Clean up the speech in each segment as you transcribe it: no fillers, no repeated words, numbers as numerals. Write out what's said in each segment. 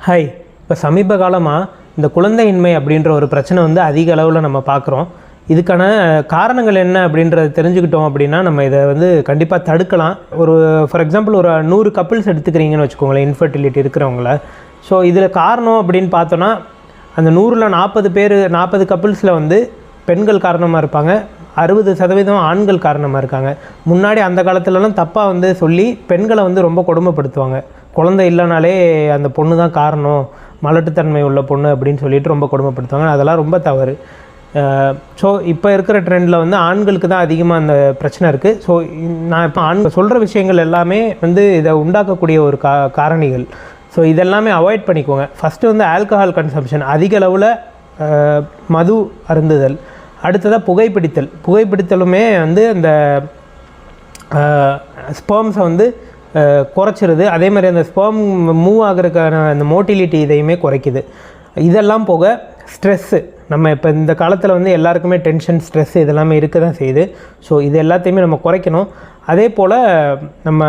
Hi. இப்போ சமீப காலமாக இந்த குழந்தையின்மை அப்படின்ற ஒரு பிரச்சனை வந்து அதிக அளவில் நம்ம பார்க்குறோம். இதுக்கான காரணங்கள் என்ன அப்படின்றத தெரிஞ்சுக்கிட்டோம் அப்படின்னா நம்ம இதை வந்து கண்டிப்பாக தடுக்கலாம். ஃபார் எக்ஸாம்பிள் ஒரு 100 கப்பிள்ஸ் எடுத்துக்கிறீங்கன்னு வச்சுக்கோங்களேன், இன்ஃபர்டிலிட்டி இருக்கிறவங்கள. ஸோ இதில் காரணம் அப்படின்னு பார்த்தோன்னா அந்த 100ல் 40 கப்பிள்ஸில் வந்து பெண்கள் காரணமாக இருப்பாங்க, 60% ஆண்கள் காரணமாக இருக்காங்க. முன்னாடி அந்த காலத்துலலாம் தப்பாக வந்து சொல்லி பெண்களை வந்து ரொம்ப கொடுமைப்படுத்துவாங்க. குழந்தை இல்லைனாலே அந்த பொண்ணு தான் காரணம், மலட்டுத்தன்மை உள்ள பொண்ணு அப்படின்னு சொல்லிட்டு ரொம்ப கொடுமைப்படுத்துவாங்க. அதெல்லாம் ரொம்ப தவறு. ஸோ இப்போ இருக்கிற ட்ரெண்டில் வந்து ஆண்களுக்கு தான் அதிகமாக அந்த பிரச்சனை இருக்குது. ஸோ நான் இப்போ ஆண்கள் சொல்கிற விஷயங்கள் எல்லாமே வந்து இதை உண்டாக்கக்கூடிய ஒரு காரணிகள். ஸோ இதெல்லாமே அவாய்ட் பண்ணிக்கோங்க. ஃபஸ்ட்டு வந்து ஆல்கஹால் கன்சம்ஷன், அதிக அளவில் மது அருந்துதல். அடுத்ததாக புகைப்பிடித்தலுமே வந்து அந்த ஸ்பெர்ம்ஸை வந்து குறைச்சிருது. அதே மாதிரி அந்த ஸ்பெர்ம் மூவ் ஆகிறதுக்கான அந்த மோட்டிலிட்டி இதையுமே குறைக்குது. இதெல்லாம் போக ஸ்ட்ரெஸ்ஸு, நம்ம இப்போ இந்த காலத்தில் வந்து எல்லாருக்குமே டென்ஷன், ஸ்ட்ரெஸ் இதெல்லாமே இருக்க தான் செய்யுது. ஸோ இது எல்லாத்தையுமே நம்ம குறைக்கணும். அதே போல் நம்ம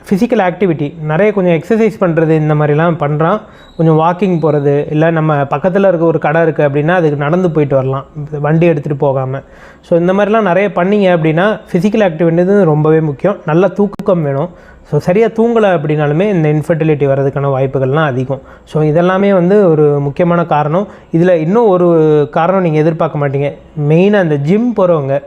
ஃபிசிக்கல் ஆக்டிவிட்டி நிறைய கொஞ்சம் எக்ஸசைஸ் பண்ணுறது, இந்த மாதிரிலாம் பண்ணுறான். கொஞ்சம் வாக்கிங் போகிறது, இல்லை நம்ம பக்கத்தில் இருக்க ஒரு கடை இருக்குது அப்படின்னா அதுக்கு நடந்து போயிட்டு வரலாம், வண்டி எடுத்துகிட்டு போகாமல். ஸோ இந்த மாதிரிலாம் நிறைய பண்ணிங்க அப்படின்னா ஃபிசிக்கல் ஆக்டிவிட்டி ரொம்பவே முக்கியம். நல்ல தூக்கம் வேணும். ஸோ சரியாக தூங்கலை அப்படின்னாலுமே இந்த இன்ஃபர்டிலிட்டி வர்றதுக்கான வாய்ப்புகள்லாம் அதிகம். ஸோ இதெல்லாமே வந்து ஒரு முக்கியமான காரணம். இதில் இன்னும் ஒரு காரணம் நீங்கள் எதிர்பார்க்க மாட்டீங்க. மெயினாக அந்த ஜிம் போகிறவங்க.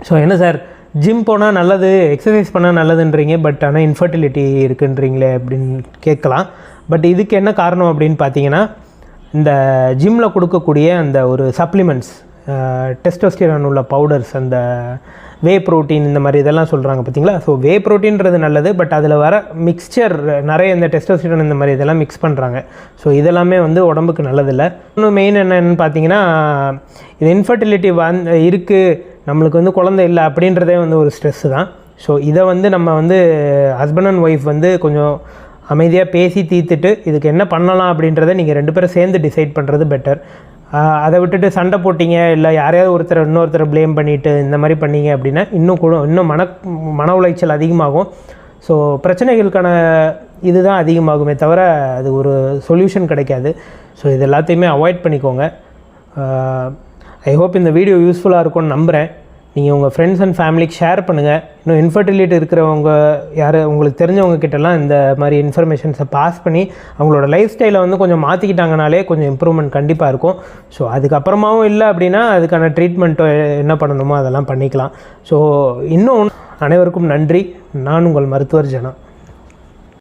ஸோ என்ன சார், ஜிம் போனால் நல்லது, எக்ஸசைஸ் பண்ணால் நல்லதுன்றீங்க, பட் ஆனால் இன்ஃபர்டிலிட்டி இருக்குன்றீங்களே அப்படின்னு கேட்கலாம். பட் இதுக்கு என்ன காரணம் அப்படின்னு பார்த்தீங்கன்னா, இந்த ஜிம்மில் கொடுக்கக்கூடிய அந்த ஒரு சப்ளிமெண்ட்ஸ், டெஸ்டோஸ்டிரான் உள்ள பவுடர்ஸ், அந்த வே ப்ரோட்டீன், இந்த மாதிரி இதெல்லாம் சொல்கிறாங்க பார்த்தீங்களா. ஸோ வே ப்ரோட்டீன்றது நல்லது, பட் அதில் வர மிக்சர் நிறைய இந்த டெஸ்டோஸ்டிரான் இந்த மாதிரி இதெல்லாம் மிக்ஸ் பண்ணுறாங்க. ஸோ இதெல்லாமே வந்து உடம்புக்கு நல்லதில்லை. இன்னும் மெயின் என்னென்னு பார்த்தீங்கன்னா, இது இன்ஃபர்டிலிட்டி இருக்குது, நம்மளுக்கு வந்து குழந்தை இல்லை அப்படின்றதே வந்து ஒரு ஸ்ட்ரெஸ்ஸு தான். ஸோ இதை வந்து நம்ம வந்து ஹஸ்பண்ட் அண்ட் ஒய்ஃப் வந்து கொஞ்சம் அமைதியாக பேசி தீர்த்துட்டு இதுக்கு என்ன பண்ணலாம் அப்படின்றத நீங்கள் 2 பேரும் சேர்ந்து டிசைட் பண்ணுறது பெட்டர். அதை விட்டுட்டு சண்டை போட்டிங்க, இல்லை யாரையாவது இன்னொருத்தரை ப்ளேம் பண்ணிவிட்டு இந்த மாதிரி பண்ணிங்க அப்படின்னா இன்னும் மன உளைச்சல் அதிகமாகும். ஸோ பிரச்சனைகளுக்கான இதுதான் அதிகமாகுமே தவிர அது ஒரு சொல்யூஷன் கிடைக்காது. ஸோ இது எல்லாத்தையுமே அவாய்ட் பண்ணிக்கோங்க. ஐ ஹோப் இந்த வீடியோ யூஸ்ஃபுல்லாக இருக்கும்னு நம்புகிறேன். நீங்கள் உங்கள் ஃப்ரெண்ட்ஸ் அண்ட் ஃபேமிலிக்கு ஷேர் பண்ணுங்கள். இன்னும் இன்ஃபர்டிலிட்டி இருக்கிறவங்க உங்களுக்கு தெரிஞ்சவங்க கிட்டலாம் இந்த மாதிரி இன்ஃபர்மேஷன்ஸை பாஸ் பண்ணி அவங்களோட லைஃப் ஸ்டைலை வந்து கொஞ்சம் மாற்றிக்கிட்டாங்கனாலே கொஞ்சம் இம்ப்ரூவ்மெண்ட் கண்டிப்பாக இருக்கும். ஸோ அதுக்கப்புறமாவும் இல்லை அப்படின்னா அதுக்கான ட்ரீட்மெண்ட்டோ என்ன பண்ணணுமோ அதெல்லாம் பண்ணிக்கலாம். ஸோ இன்னும் அனைவருக்கும் நன்றி. நான் உங்கள் மருத்துவர் ஜனா.